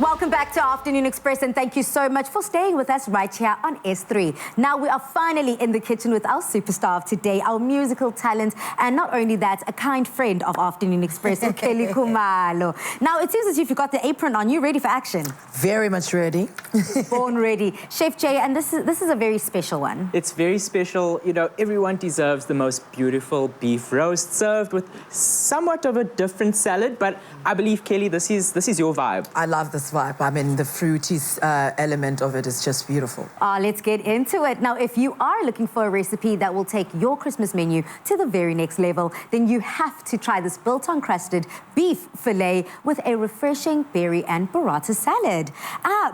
welcome back to Afternoon Express, and thank you so much for staying with us right here on S3. Now we are finally in the kitchen with our superstar of today, our musical talent, and not only that, a kind friend of Afternoon Express, Kelly Khumalo. Now it seems as if you've got the apron on. You ready for action? Very much ready. Born ready. Chef Jay, and this is a very special one. It's very special. You know, everyone deserves the most beautiful beef roast served with somewhat of a different salad, but I believe, Kelly, this is your vibe. I love this vibe. I mean, the fruity element of it is just beautiful. Let's get into it. Now, if you are looking for a recipe that will take your Christmas menu to the very next level, then you have to try this Biltong crusted beef fillet with a refreshing berry and burrata salad.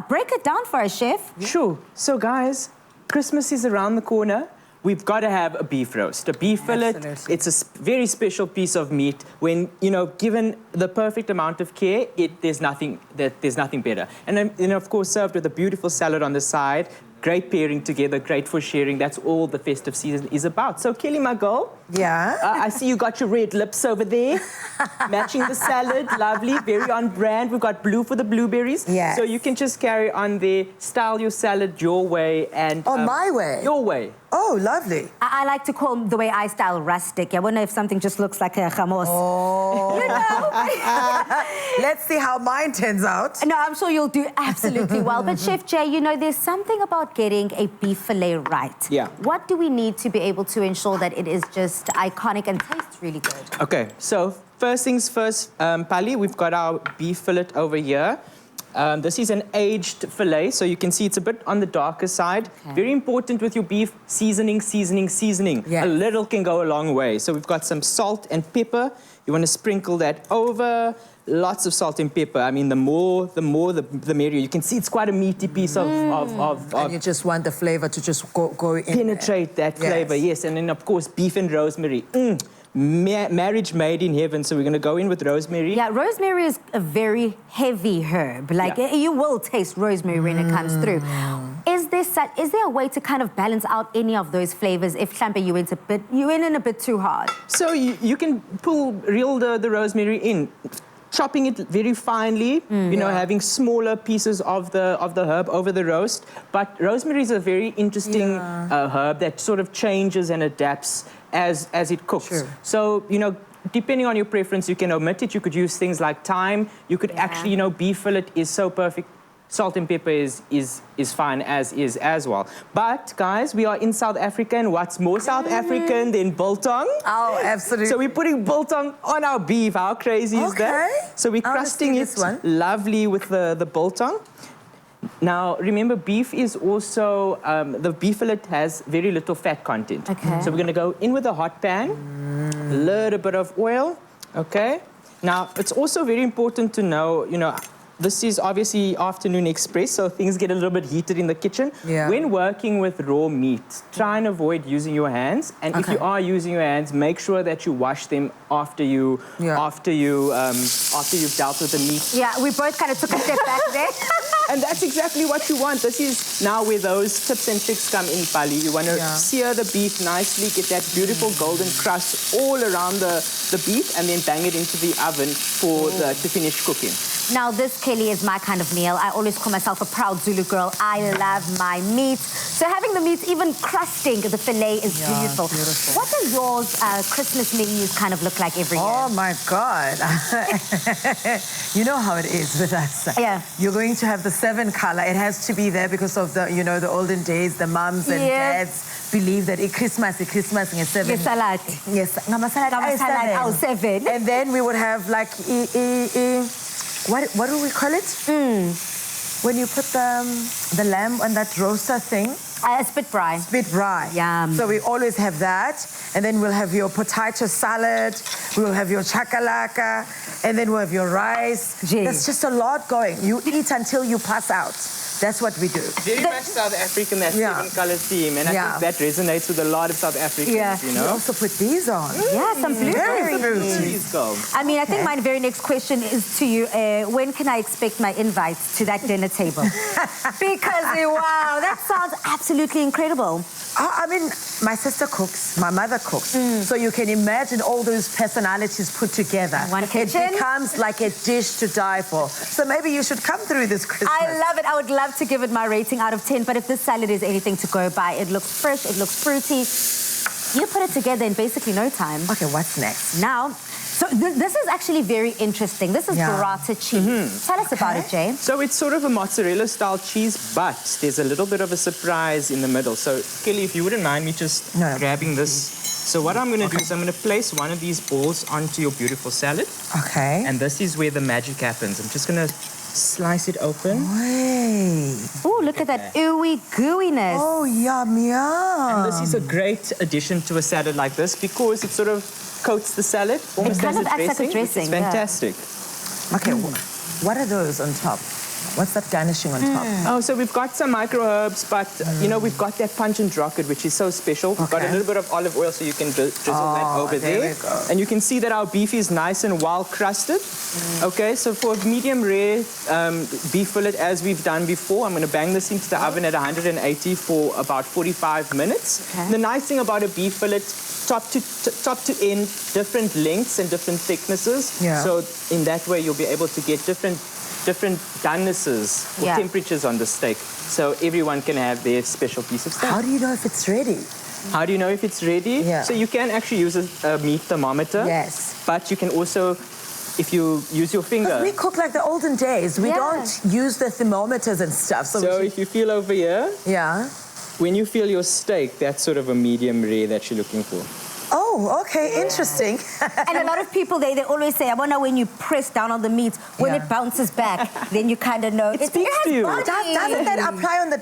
Break it down for us, Chef. Sure. So, guys, Christmas is around the corner. We've got to have a beef roast, a beef fillet. Absolutely. It's a very special piece of meat. When, you know, given the perfect amount of care, there's nothing better. And then, you know, of course, served with a beautiful salad on the side. Great pairing together, great for sharing. That's all the festive season is about. So, Kelly, my girl. Yeah? I see you got your red lips over there, matching the salad. Lovely, very on brand. We've got blue for the blueberries. Yes. So you can just carry on there, style your salad your way. And my way? Your way. Oh, lovely. I like to call the way I style rustic. I wonder if something just looks like a chamos. Oh. You know? Let's see how mine turns out. No, I'm sure you'll do absolutely well. But Chef Jay, you know, there's something about getting a beef fillet right. Yeah. What do we need to be able to ensure that it is just iconic and tastes really good? Okay, so first things first, Pali, we've got our beef fillet over here. This is an aged fillet, so you can see it's a bit on the darker side. Okay. Very important with your beef, seasoning. Yes. A little can go a long way. So we've got some salt and pepper. You want to sprinkle that over. Lots of salt and pepper. I mean, the more, the merrier. You can see it's quite a meaty piece of And you just want the flavor to just go in. Penetrate that flavor, yes. And then, of course, beef and rosemary. Marriage made in heaven, so we're going to go in with rosemary. Yeah, rosemary is a very heavy herb. Like, you will taste rosemary when it comes through. Is there a way to kind of balance out any of those flavors if you went in a bit too hard? So you can reel the rosemary in, chopping it very finely, you know, having smaller pieces of the herb over the roast. But rosemary is a very interesting herb that sort of changes and adapts as it cooks. Sure. So, you know, depending on your preference, you can omit it. You could use things like thyme. You could actually, you know, beef fillet is so perfect. Salt and pepper is fine as well. But, guys, we are in South Africa, and what's more South African than biltong? Oh, absolutely. So we're putting biltong on our beef. How crazy is that? So we're crusting it lovely with the biltong. Now, remember, beef is also, the beef fillet has very little fat content. Okay. So we're going to go in with a hot pan, a little bit of oil, okay? Now, it's also very important to know, you know, this is obviously Afternoon Express, so things get a little bit heated in the kitchen. Yeah. When working with raw meat, try and avoid using your hands. And if you are using your hands, make sure that you wash them after you've dealt with the meat. Yeah, we both kind of took a step back there. And that's exactly what you want. This is now where those tips and tricks come in, Pali. You want to sear the beef nicely, get that beautiful golden crust all around the beef, and then bang it into the oven to finish cooking. Now, this, Kelly, is my kind of meal. I always call myself a proud Zulu girl. I love my meat. So having the meat, even crusting the fillet is beautiful. What do yours Christmas menus kind of look like every year? Oh, my God. You know how it is with us. Yeah. You're going to have the 7 color. It has to be there because of the, you know, the olden days, the mums and dads believe that Christmas is 7. Yes, salad. Yes, salad, 7. And then we would have like, what do we call it? When you put the lamb on that roaster thing. Spit braai. Spit braai. Yum. So we always have that. And then we'll have your potato salad. We'll have your chakalaka. And then we'll have your rice. Gee. There's just a lot going. You eat until you pass out. That's what we do. Very much South African, that seven-color theme. And I think that resonates with a lot of South Africans, you We know? also put these on. Yeah, some blueberries. Please go. I mean, I think my very next question is to you. When can I expect my invites to that dinner table? Because, wow, that sounds absolutely incredible. I mean, my sister cooks, my mother cooks. So you can imagine all those personalities put together. One kitchen. It becomes like a dish to die for. So maybe you should come through this Christmas. I love it. I would love to give it my rating out of 10, but if this salad is anything to go by, it looks fresh, it looks fruity. You put it together in basically no time. Okay, what's next? Now, so this is actually very interesting. This is burrata cheese. Tell us about it, Jay. So it's sort of a mozzarella-style cheese, but there's a little bit of a surprise in the middle. So, Kelly, if you wouldn't mind me just grabbing this. So what I'm going to do is I'm going to place one of these balls onto your beautiful salad. Okay. And this is where the magic happens. I'm just going to slice it open. Hey. Oh, look at that ooey gooiness. Oh, yum, yum. And this is a great addition to a salad like this because it sort of coats the salad almost kind as of a acts like a dressing. dressing, It's fantastic. Okay, what are those on top? What's that garnishing on top? Oh, so we've got some micro herbs, but you know, we've got that pungent rocket, which is so special. We've got a little bit of olive oil, so you can drizzle that over there. We go. And you can see that our beef is nice and well crusted. Okay, so for a medium rare beef fillet, as we've done before, I'm going to bang this into the oven at 180 for about 45 minutes. Okay. The nice thing about a beef fillet, top to end, different lengths and different thicknesses. Yeah. So in that way, you'll be able to get different donenesses or temperatures on the steak, so everyone can have their special piece of steak. How do you know if it's ready? How do you know if it's ready? Yeah. So you can actually use a meat thermometer. Yes. But you can also, if you use your finger. We cook like the olden days. We don't use the thermometers and stuff. So if you feel over here, when you feel your steak, that's sort of a medium rare that you're looking for. Oh, okay, interesting. And a lot of people, they always say, I wonder when you press down on the meat, when it bounces back, then you kind of know. It speaks to you. Doesn't that apply on the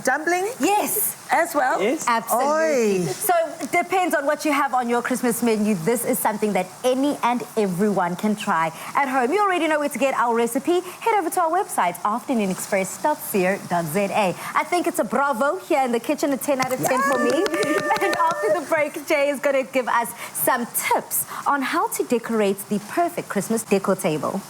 dumpling? Yes. As well? Yes. Absolutely. Oy. So it depends on what you have on your Christmas menu. This is something that any and everyone can try at home. You already know where to get our recipe. Head over to our website, afternoonexpress.co.za. I think it's a bravo here in the kitchen, a 10 out of 10 for me. And after the break, Jay is going to give us some tips on how to decorate the perfect Christmas decor table.